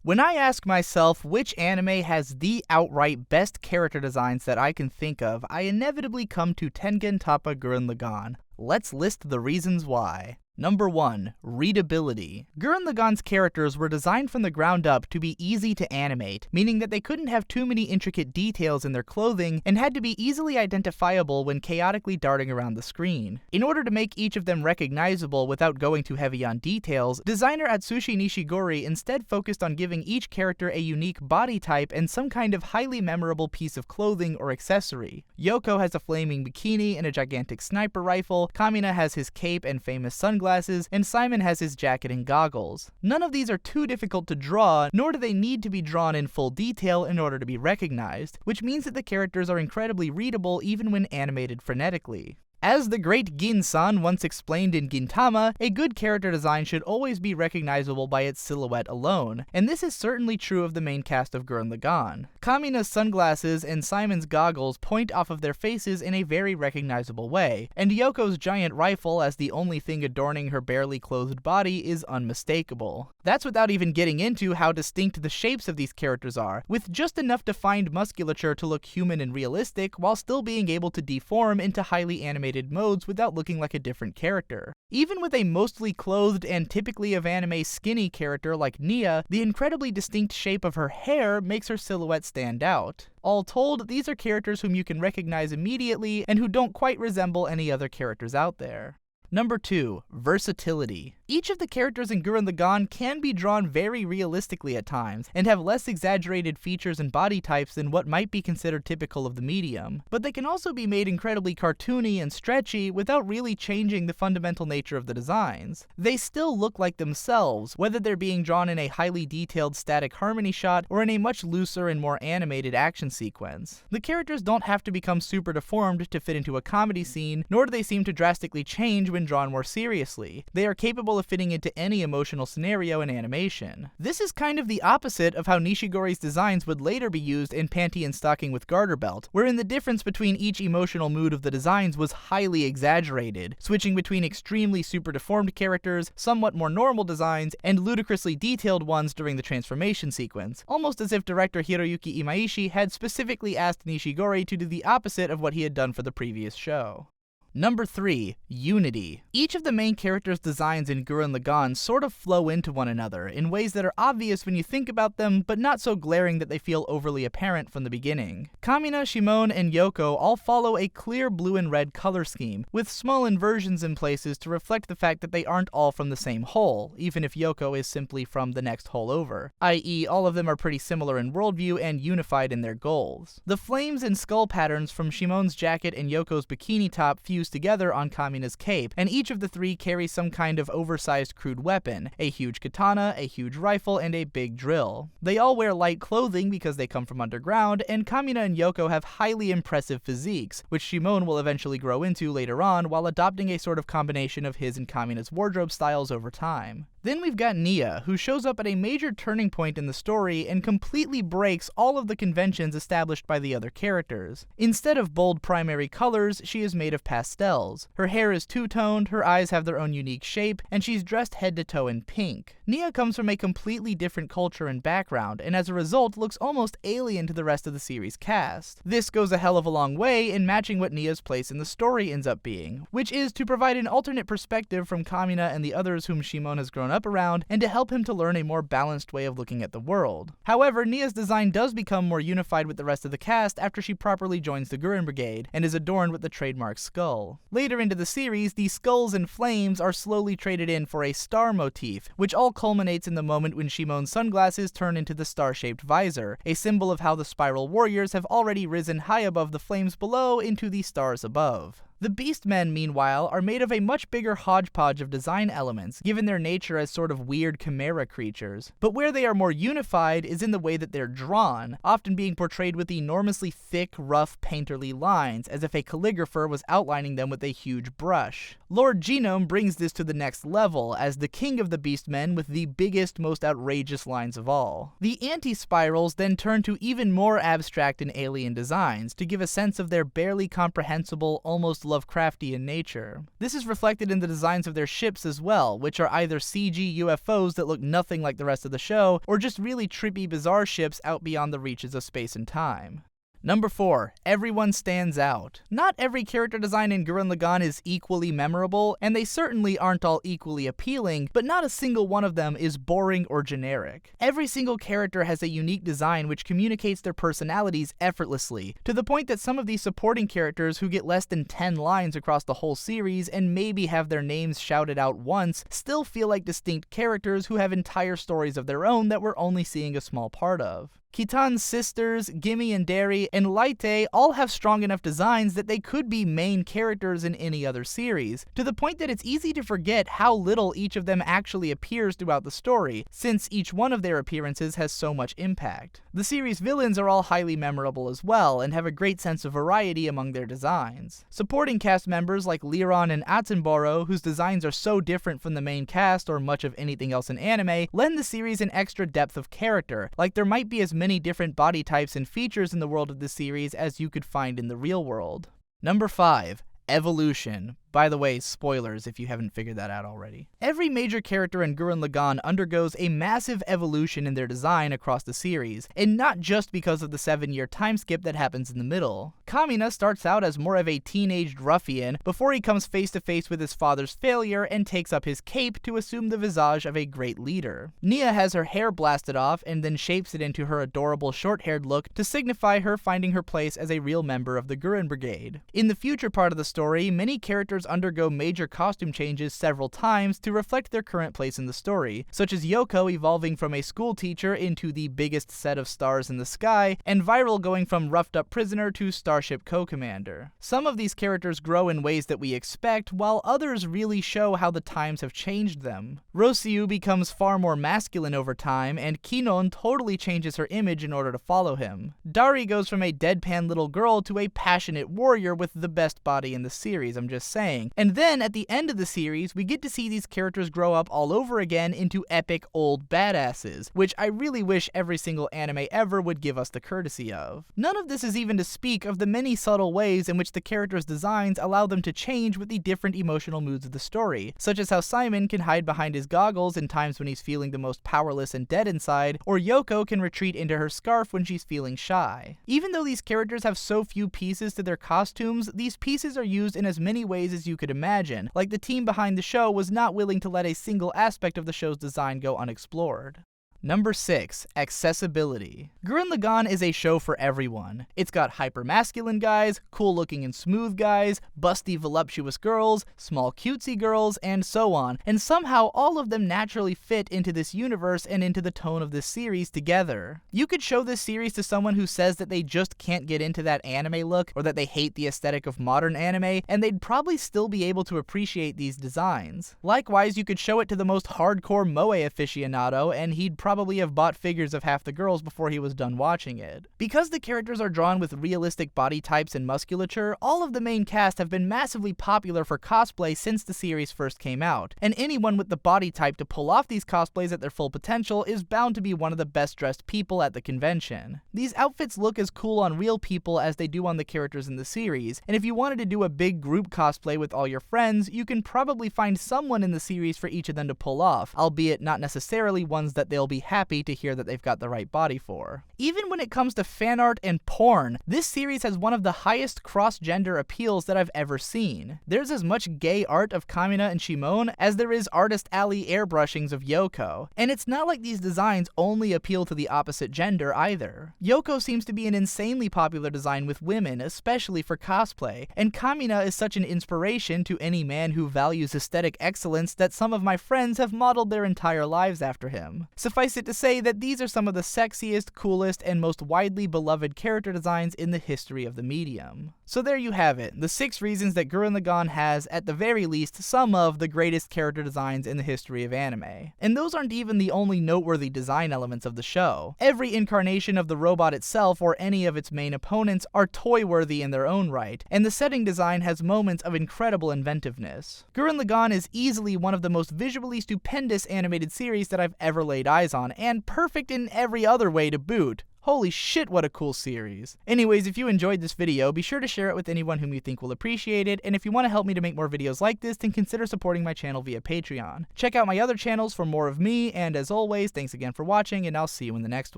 When I ask myself which anime has the outright best character designs that I can think of, I inevitably come to Tengen Toppa Gurren Lagann. Let's list the reasons why. Number 1. Readability. Gurren Lagann's characters were designed from the ground up to be easy to animate, meaning that they couldn't have too many intricate details in their clothing and had to be easily identifiable when chaotically darting around the screen. In order to make each of them recognizable without going too heavy on details, designer Atsushi Nishigori instead focused on giving each character a unique body type and some kind of highly memorable piece of clothing or accessory. Yoko has a flaming bikini and a gigantic sniper rifle, Kamina has his cape and famous sunglasses, and Simon has his jacket and goggles. None of these are too difficult to draw, nor do they need to be drawn in full detail in order to be recognized, which means that the characters are incredibly readable even when animated frenetically. As the great Gin-san once explained in Gintama, a good character design should always be recognizable by its silhouette alone, and this is certainly true of the main cast of Gurren Lagann. Kamina's sunglasses and Simon's goggles point off of their faces in a very recognizable way, and Yoko's giant rifle as the only thing adorning her barely clothed body is unmistakable. That's without even getting into how distinct the shapes of these characters are, with just enough defined musculature to look human and realistic while still being able to deform into highly animated modes without looking like a different character. Even with a mostly clothed and typically of anime skinny character like Nia, the incredibly distinct shape of her hair makes her silhouette stand out. All told, these are characters whom you can recognize immediately and who don't quite resemble any other characters out there. Number 2. Versatility. Each of the characters in Gurren Lagann can be drawn very realistically at times, and have less exaggerated features and body types than what might be considered typical of the medium, but they can also be made incredibly cartoony and stretchy without really changing the fundamental nature of the designs. They still look like themselves, whether they're being drawn in a highly detailed static harmony shot or in a much looser and more animated action sequence. The characters don't have to become super deformed to fit into a comedy scene, nor do they seem to drastically change when drawn more seriously. They are capable of fitting into any emotional scenario in animation. This is kind of the opposite of how Nishigori's designs would later be used in Panty and Stocking with Garter Belt, wherein the difference between each emotional mood of the designs was highly exaggerated, switching between extremely super deformed characters, somewhat more normal designs, and ludicrously detailed ones during the transformation sequence, almost as if director Hiroyuki Imaishi had specifically asked Nishigori to do the opposite of what he had done for the previous show. Number 3. Unity. Each of the main characters' designs in Gurren Lagann sort of flow into one another in ways that are obvious when you think about them, but not so glaring that they feel overly apparent from the beginning. Kamina, Shimon, and Yoko all follow a clear blue and red color scheme, with small inversions in places to reflect the fact that they aren't all from the same hole, even if Yoko is simply from the next hole over, i.e. all of them are pretty similar in worldview and unified in their goals. The flames and skull patterns from Shimon's jacket and Yoko's bikini top fuse together on Kamina's cape, and each of the three carries some kind of oversized crude weapon, a huge katana, a huge rifle, and a big drill. They all wear light clothing because they come from underground, and Kamina and Yoko have highly impressive physiques, which Shimon will eventually grow into later on while adopting a sort of combination of his and Kamina's wardrobe styles over time. Then we've got Nia, who shows up at a major turning point in the story and completely breaks all of the conventions established by the other characters. Instead of bold primary colors, she is made of pastels. Her hair is two-toned, her eyes have their own unique shape, and she's dressed head to toe in pink. Nia comes from a completely different culture and background, and as a result looks almost alien to the rest of the series cast. This goes a hell of a long way in matching what Nia's place in the story ends up being, which is to provide an alternate perspective from Kamina and the others whom Shimon has grown up around, and to help him to learn a more balanced way of looking at the world. However, Nia's design does become more unified with the rest of the cast after she properly joins the Gurren Brigade, and is adorned with the trademark skull. Later into the series, the skulls and flames are slowly traded in for a star motif, which all culminates in the moment when Shimon's sunglasses turn into the star-shaped visor, a symbol of how the Spiral Warriors have already risen high above the flames below into the stars above. The Beastmen, meanwhile, are made of a much bigger hodgepodge of design elements, given their nature as sort of weird chimera creatures. But where they are more unified is in the way that they're drawn, often being portrayed with enormously thick, rough, painterly lines, as if a calligrapher was outlining them with a huge brush. Lord Genome brings this to the next level, as the king of the Beastmen with the biggest, most outrageous lines of all. The anti-spirals then turn to even more abstract and alien designs, to give a sense of their barely comprehensible, almost Lovecraftian nature. This is reflected in the designs of their ships as well, which are either CG UFOs that look nothing like the rest of the show, or just really trippy, bizarre ships out beyond the reaches of space and time. Number 4. Everyone stands out. Not every character design in Gurren Lagann is equally memorable, and they certainly aren't all equally appealing, but not a single one of them is boring or generic. Every single character has a unique design which communicates their personalities effortlessly, to the point that some of these supporting characters who get less than 10 lines across the whole series and maybe have their names shouted out once still feel like distinct characters who have entire stories of their own that we're only seeing a small part of. Kitan's sisters, Gimme and Derry, and Laite all have strong enough designs that they could be main characters in any other series, to the point that it's easy to forget how little each of them actually appears throughout the story, since each one of their appearances has so much impact. The series villains are all highly memorable as well, and have a great sense of variety among their designs. Supporting cast members like Liron and Attenborough, whose designs are so different from the main cast or much of anything else in anime, lend the series an extra depth of character, like there might be as many different body types and features in the world of this series as you could find in the real world. Number 5. Evolution. By the way, spoilers if you haven't figured that out already. Every major character in Gurren Lagann undergoes a massive evolution in their design across the series, and not just because of the 7-year time skip that happens in the middle. Kamina starts out as more of a teenaged ruffian before he comes face to face with his father's failure and takes up his cape to assume the visage of a great leader. Nia has her hair blasted off and then shapes it into her adorable short-haired look to signify her finding her place as a real member of the Gurren Brigade. In the future part of the story, many characters undergo major costume changes several times to reflect their current place in the story, such as Yoko evolving from a school teacher into the biggest set of stars in the sky, and Viral going from roughed-up prisoner to Starship co-commander. Some of these characters grow in ways that we expect, while others really show how the times have changed them. Rosiu becomes far more masculine over time, and Kinon totally changes her image in order to follow him. Dari goes from a deadpan little girl to a passionate warrior with the best body in the series, I'm just saying. And then, at the end of the series, we get to see these characters grow up all over again into epic old badasses, which I really wish every single anime ever would give us the courtesy of. None of this is even to speak of the many subtle ways in which the characters' designs allow them to change with the different emotional moods of the story, such as how Simon can hide behind his goggles in times when he's feeling the most powerless and dead inside, or Yoko can retreat into her scarf when she's feeling shy. Even though these characters have so few pieces to their costumes, these pieces are used in as many ways as you could imagine, like the team behind the show was not willing to let a single aspect of the show's design go unexplored. Number 6. Accessibility. Gurren Lagann is a show for everyone. It's got hyper-masculine guys, cool-looking and smooth guys, busty voluptuous girls, small cutesy girls, and so on, and somehow all of them naturally fit into this universe and into the tone of this series together. You could show this series to someone who says that they just can't get into that anime look, or that they hate the aesthetic of modern anime, and they'd probably still be able to appreciate these designs. Likewise, you could show it to the most hardcore moe aficionado, and he'd probably have bought figures of half the girls before he was done watching it. Because the characters are drawn with realistic body types and musculature, all of the main cast have been massively popular for cosplay since the series first came out, and anyone with the body type to pull off these cosplays at their full potential is bound to be one of the best dressed people at the convention. These outfits look as cool on real people as they do on the characters in the series, and if you wanted to do a big group cosplay with all your friends, you can probably find someone in the series for each of them to pull off, albeit not necessarily ones that they'll be happy to hear that they've got the right body for. Even when it comes to fan art and porn, this series has one of the highest cross-gender appeals that I've ever seen. There's as much gay art of Kamina and Shimon as there is Artist Alley airbrushings of Yoko, and it's not like these designs only appeal to the opposite gender either. Yoko seems to be an insanely popular design with women, especially for cosplay, and Kamina is such an inspiration to any man who values aesthetic excellence that some of my friends have modeled their entire lives after him. Suffice it to say that these are some of the sexiest, coolest, and most widely beloved character designs in the history of the medium. So there you have it, the 6 reasons that Gurren Lagann has, at the very least, some of the greatest character designs in the history of anime. And those aren't even the only noteworthy design elements of the show. Every incarnation of the robot itself or any of its main opponents are toy-worthy in their own right, and the setting design has moments of incredible inventiveness. Gurren Lagann is easily one of the most visually stupendous animated series that I've ever laid eyes on, and perfect in every other way to boot. Holy shit, what a cool series. Anyways, if you enjoyed this video, be sure to share it with anyone whom you think will appreciate it, and if you want to help me to make more videos like this, then consider supporting my channel via Patreon. Check out my other channels for more of me, and as always, thanks again for watching, and I'll see you in the next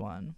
one.